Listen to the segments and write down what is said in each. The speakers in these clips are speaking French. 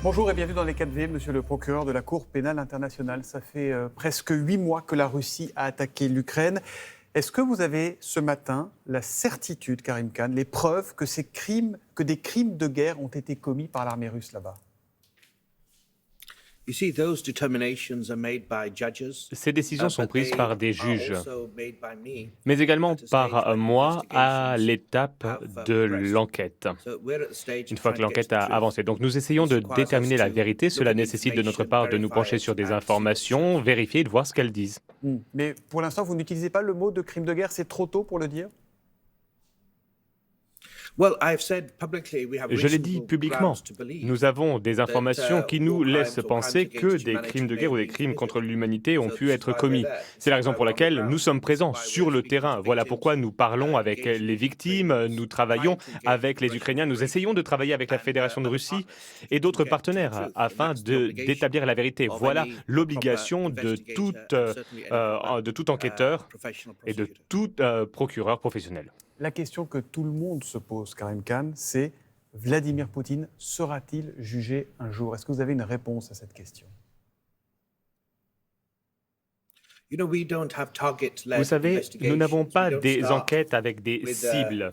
Bonjour et bienvenue dans les 4V, monsieur le procureur de la Cour pénale internationale. Ça fait presque 8 mois que la Russie a attaqué l'Ukraine. Est-ce que vous avez ce matin la certitude, Karim Khan, les preuves que des crimes de guerre ont été commis par l'armée russe là-bas? Ces décisions sont prises par des juges, mais également par moi à l'étape de l'enquête, une fois que l'enquête a avancé. Donc nous essayons de déterminer la vérité. Cela nécessite de notre part de nous pencher sur des informations, vérifier et de voir ce qu'elles disent. Mais pour l'instant, vous n'utilisez pas le mot de crime de guerre, c'est trop tôt pour le dire? Je l'ai dit publiquement. Nous avons des informations qui nous laissent penser que des crimes de guerre ou des crimes contre l'humanité ont pu être commis. C'est la raison pour laquelle nous sommes présents sur le terrain. Voilà pourquoi nous parlons avec les victimes, nous travaillons avec les Ukrainiens, nous essayons de travailler avec la Fédération de Russie et d'autres partenaires afin d'établir la vérité. Voilà l'obligation de tout enquêteur et de tout procureur professionnel. La question que tout le monde se pose, Karim Khan, c'est Vladimir Poutine sera-t-il jugé un jour? Est-ce que vous avez une réponse à cette question? Vous savez, nous n'avons pas des enquêtes avec des cibles.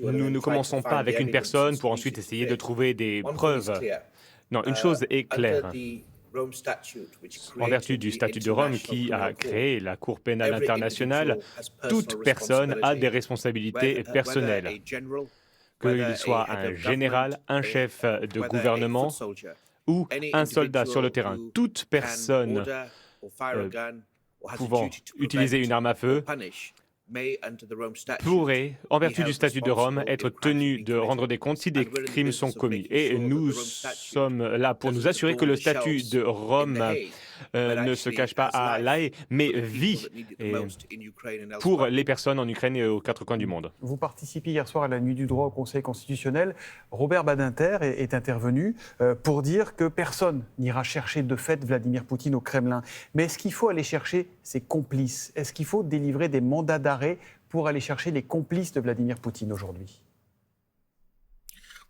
Nous ne commençons pas avec une personne pour ensuite essayer de trouver des preuves. Non, une chose est claire. En vertu du statut de Rome qui a créé la Cour pénale internationale, toute personne a des responsabilités personnelles. Qu'il soit un général, un chef de gouvernement ou un soldat sur le terrain. Toute personne pouvant utiliser une arme à feu pourrait, en vertu du statut de Rome, être tenu de rendre des comptes si des crimes sont commis. Et nous sommes là pour nous assurer que le statut de Rome ne se cache pas à La Haye, mais vit pour les personnes en Ukraine et aux quatre coins du monde. Vous participiez hier soir à la Nuit du droit au Conseil constitutionnel. Robert Badinter est intervenu pour dire que personne n'ira chercher de fait Vladimir Poutine au Kremlin. Mais est-ce qu'il faut aller chercher ses complices? Est-ce qu'il faut délivrer des mandats d'arrêt pour aller chercher les complices de Vladimir Poutine aujourd'hui?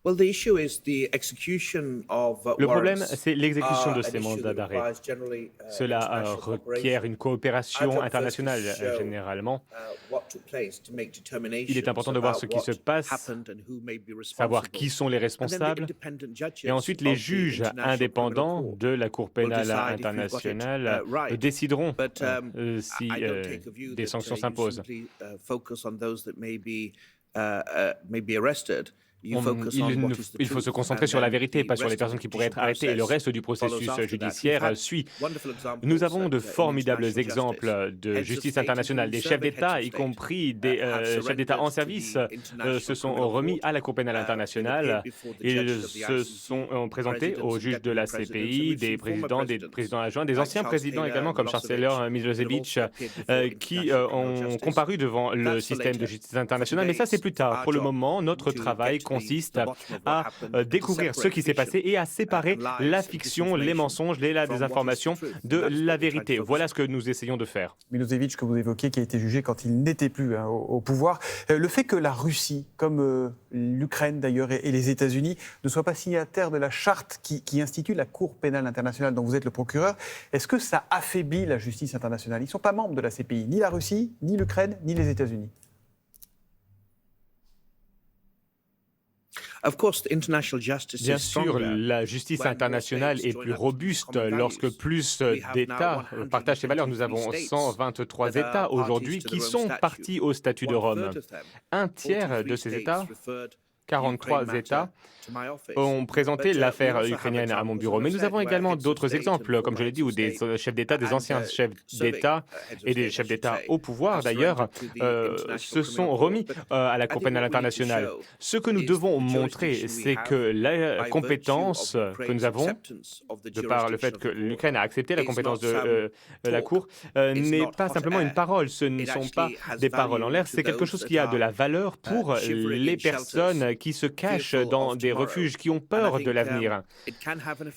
Le problème, c'est l'exécution de ces mandats d'arrêt. Cela requiert une coopération internationale, généralement. Il est important de voir ce qui se passe, savoir qui sont les responsables, et ensuite les juges indépendants de la Cour pénale internationale décideront si des sanctions s'imposent. Il faut se concentrer sur la vérité, pas sur les personnes qui pourraient être arrêtées, et le reste du processus judiciaire suit. Nous avons de formidables exemples de justice internationale. Des chefs d'État, y compris des chefs d'État en service, se sont remis à la Cour pénale internationale. Ils se sont présentés aux juges de la CPI, des présidents adjoints, des anciens présidents également, comme Chancellor Milosevic, qui ont comparu devant le système de justice internationale. Mais ça, c'est plus tard. Pour le moment, notre travail consiste à découvrir ce qui s'est passé et à séparer la fiction, les mensonges, la désinformation de la vérité. Voilà ce que nous essayons de faire. Milosevic, que vous évoquez, qui a été jugé quand il n'était plus au pouvoir. Le fait que la Russie, comme l'Ukraine d'ailleurs et les États-Unis, ne soient pas signataires de la charte qui institue la Cour pénale internationale dont vous êtes le procureur, est-ce que ça affaiblit la justice internationale? Ils ne sont pas membres de la CPI, ni la Russie, ni l'Ukraine, ni les États-Unis. Bien sûr, la justice internationale est plus robuste lorsque plus d'États partagent ces valeurs. Nous avons 123 États aujourd'hui qui sont partis au statut de Rome. Un tiers de ces États, 43 États, ont présenté l'affaire ukrainienne à mon bureau. Mais nous avons également d'autres exemples, comme je l'ai dit, où des chefs d'État, des anciens chefs d'État et des chefs d'État au pouvoir d'ailleurs se sont remis à la Cour pénale internationale. Ce que nous devons montrer, c'est que la compétence que nous avons, de par le fait que l'Ukraine a accepté la compétence de la Cour, n'est pas simplement une parole. Ce ne sont pas des paroles en l'air, c'est quelque chose qui a de la valeur pour les personnes qui se cachent dans des refuges, qui ont peur de l'avenir.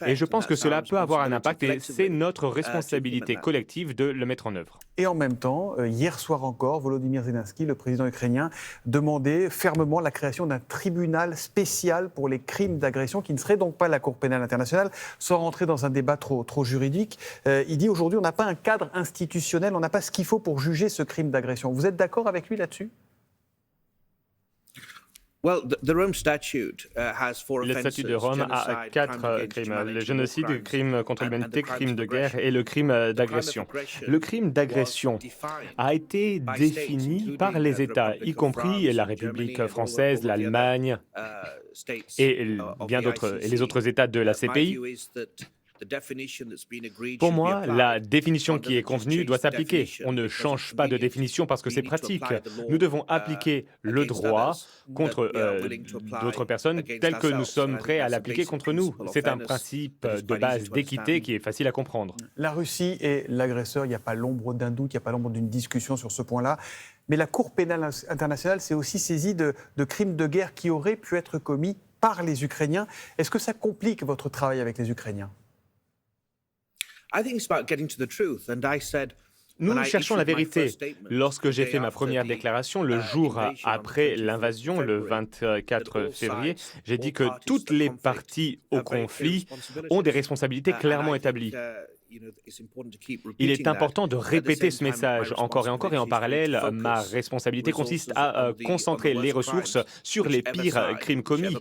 Et je pense que cela peut avoir un impact et c'est notre responsabilité collective de le mettre en œuvre. Et en même temps, hier soir encore, Volodymyr Zelensky, le président ukrainien, demandait fermement la création d'un tribunal spécial pour les crimes d'agression, qui ne serait donc pas la Cour pénale internationale, sans rentrer dans un débat trop juridique. Il dit aujourd'hui, on n'a pas un cadre institutionnel, on n'a pas ce qu'il faut pour juger ce crime d'agression. Vous êtes d'accord avec lui là-dessus ? Le statut de Rome a 4 crimes, le génocide, le crime contre l'humanité, le crime de guerre et le crime d'agression. Le crime d'agression a été défini par les États, y compris la République française, l'Allemagne et bien d'autres, et les autres États de la CPI. Pour moi, la définition qui est convenue doit s'appliquer. On ne change pas de définition parce que c'est pratique. Nous devons appliquer le droit contre d'autres personnes tel que nous sommes prêts à l'appliquer contre nous. C'est un principe de base d'équité qui est facile à comprendre. La Russie est l'agresseur, il n'y a pas l'ombre d'un doute, il n'y a pas l'ombre d'une discussion sur ce point-là. Mais la Cour pénale internationale s'est aussi saisie de crimes de guerre qui auraient pu être commis par les Ukrainiens. Est-ce que ça complique votre travail avec les Ukrainiens ? Nous cherchons la vérité. Lorsque j'ai fait ma première déclaration, le jour après l'invasion, le 24 février, j'ai dit que toutes les parties au conflit ont des responsabilités clairement établies. Il est important de répéter ce message encore et en parallèle, ma responsabilité consiste à concentrer les ressources sur les pires crimes commis,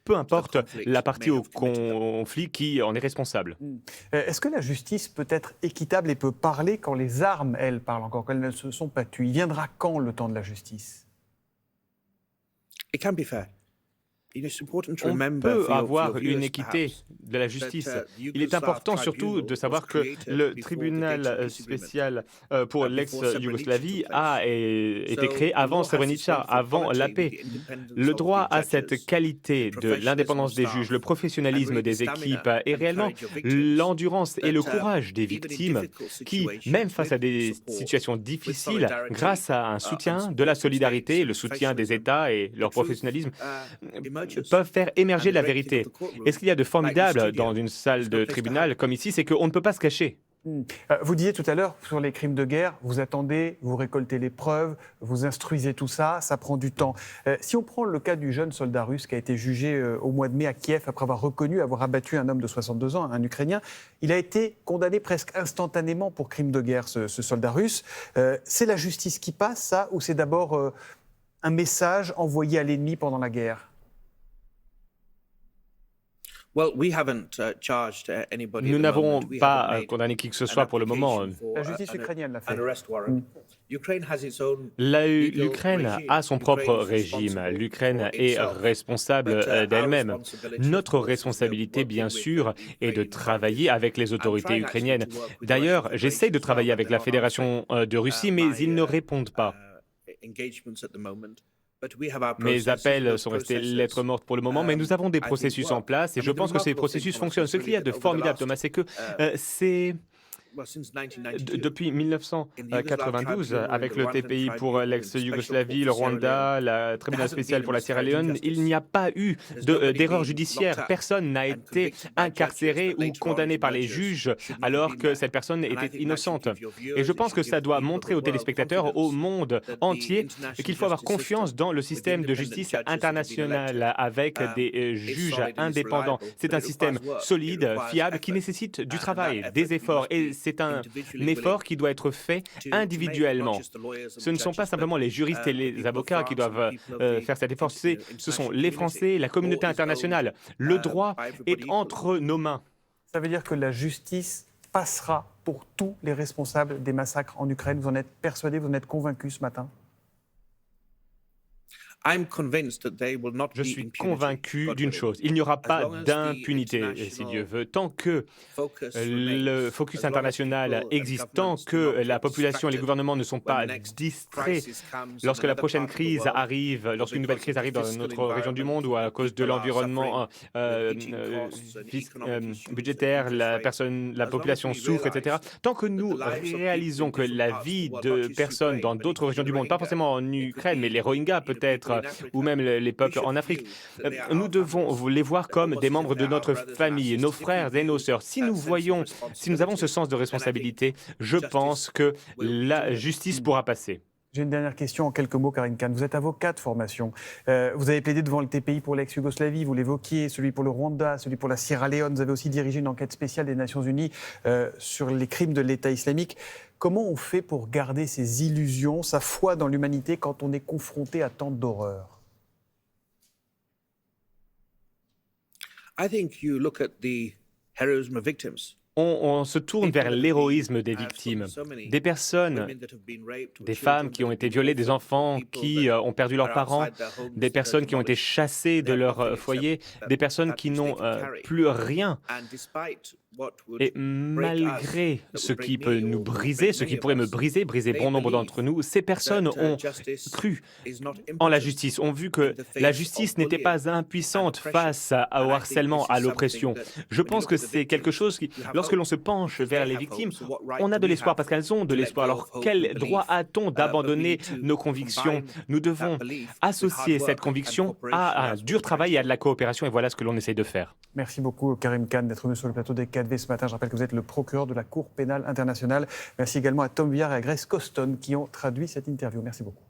peu importe la partie au conflit qui en est responsable. Est-ce que la justice peut être équitable et peut parler quand les armes, elles, parlent encore, quand elles ne se sont pas tues ? Il viendra quand le temps de la justice ? On peut avoir une équité de la justice. Il est important surtout de savoir que le tribunal spécial pour l'ex-Yougoslavie a été créé avant Srebrenica, avant la paix. Le droit à cette qualité de l'indépendance des juges, le professionnalisme des équipes et réellement l'endurance et le courage des victimes qui, même face à des situations difficiles, grâce à un soutien de la solidarité, le soutien des États et leur professionnalisme, peuvent faire émerger la vérité. Et ce qu'il y a de formidable dans une salle de tribunal comme ici, c'est qu'on ne peut pas se cacher. Vous disiez tout à l'heure, sur les crimes de guerre, vous attendez, vous récoltez les preuves, vous instruisez tout ça, ça prend du temps. Si on prend le cas du jeune soldat russe qui a été jugé au mois de mai à Kiev après avoir reconnu avoir abattu un homme de 62 ans, un Ukrainien, il a été condamné presque instantanément pour crime de guerre, ce soldat russe. C'est la justice qui passe, ça, ou c'est d'abord un message envoyé à l'ennemi pendant la guerre ? Nous n'avons pas condamné qui que ce soit pour le moment. La justice ukrainienne l'a fait. L'Ukraine a son propre régime. L'Ukraine est responsable d'elle-même. Notre responsabilité, bien sûr, est de travailler avec les autorités ukrainiennes. D'ailleurs, j'essaie de travailler avec la Fédération de Russie, mais ils ne répondent pas. Mes appels sont restés lettres mortes pour le moment, mais nous avons des processus en place et je pense que ces processus fonctionnent. Ce qu'il y a de formidable, Thomas, c'est que depuis 1992, avec le TPI pour l'ex-Yougoslavie, le Rwanda, la tribunal spécial pour la Sierra Leone, il n'y a pas eu d'erreur judiciaire. Personne n'a été incarcéré ou condamné par les juges alors que cette personne était innocente. Et je pense que ça doit montrer aux téléspectateurs, au monde entier, qu'il faut avoir confiance dans le système de justice international avec des juges indépendants. C'est un système solide, fiable, qui nécessite du travail, des efforts. Et c'est un effort qui doit être fait individuellement. Ce ne sont pas simplement les juristes et les avocats qui doivent faire cet effort, ce sont les Français, la communauté internationale. Le droit est entre nos mains. Ça veut dire que la justice passera pour tous les responsables des massacres en Ukraine. Vous en êtes persuadé, vous en êtes convaincu ce matin ? Je suis convaincu d'une chose, il n'y aura pas d'impunité, si Dieu veut, tant que le focus international existe, tant que la population et les gouvernements ne sont pas distraits. Lorsque la prochaine crise arrive, lorsqu'une nouvelle crise arrive dans notre région du monde ou à cause de l'environnement budgétaire, la population souffre, etc. Tant que nous réalisons que la vie de personnes dans d'autres régions du monde, pas forcément en Ukraine, mais les Rohingyas peut-être, Noirs ou même les peuples en Afrique. Nous devons les voir comme des membres de notre famille, nos frères et nos sœurs. Si nous avons ce sens de responsabilité, je pense que la justice pourra passer. J'ai une dernière question en quelques mots, Karim Khan. Vous êtes avocat de formation. Vous avez plaidé devant le TPI pour l'ex-Yougoslavie, vous l'évoquiez, celui pour le Rwanda, celui pour la Sierra Leone. Vous avez aussi dirigé une enquête spéciale des Nations Unies sur les crimes de l'État islamique. Comment on fait pour garder ses illusions, sa foi dans l'humanité quand on est confronté à tant d'horreurs? I think you look at the heroism of victims. On se tourne vers l'héroïsme des victimes, des personnes, des femmes qui ont été violées, des enfants qui ont perdu leurs parents, des personnes qui ont été chassées de leur foyer, des personnes qui n'ont plus rien. Et malgré ce qui peut nous briser, ce qui pourrait me briser bon nombre d'entre nous, ces personnes ont cru en la justice, ont vu que la justice n'était pas impuissante face au harcèlement, à l'oppression. Je pense que c'est quelque chose qui, lorsque l'on se penche vers les victimes, on a de l'espoir parce qu'elles ont de l'espoir. Alors quel droit a-t-on d'abandonner nos convictions? Nous devons associer cette conviction à un dur travail et à de la coopération et voilà ce que l'on essaye de faire. Merci beaucoup Karim Khan d'être venu sur le plateau des 4V ce matin. Je rappelle que vous êtes le procureur de la Cour pénale internationale. Merci également à Tom Biard et à Grace Coston qui ont traduit cette interview. Merci beaucoup.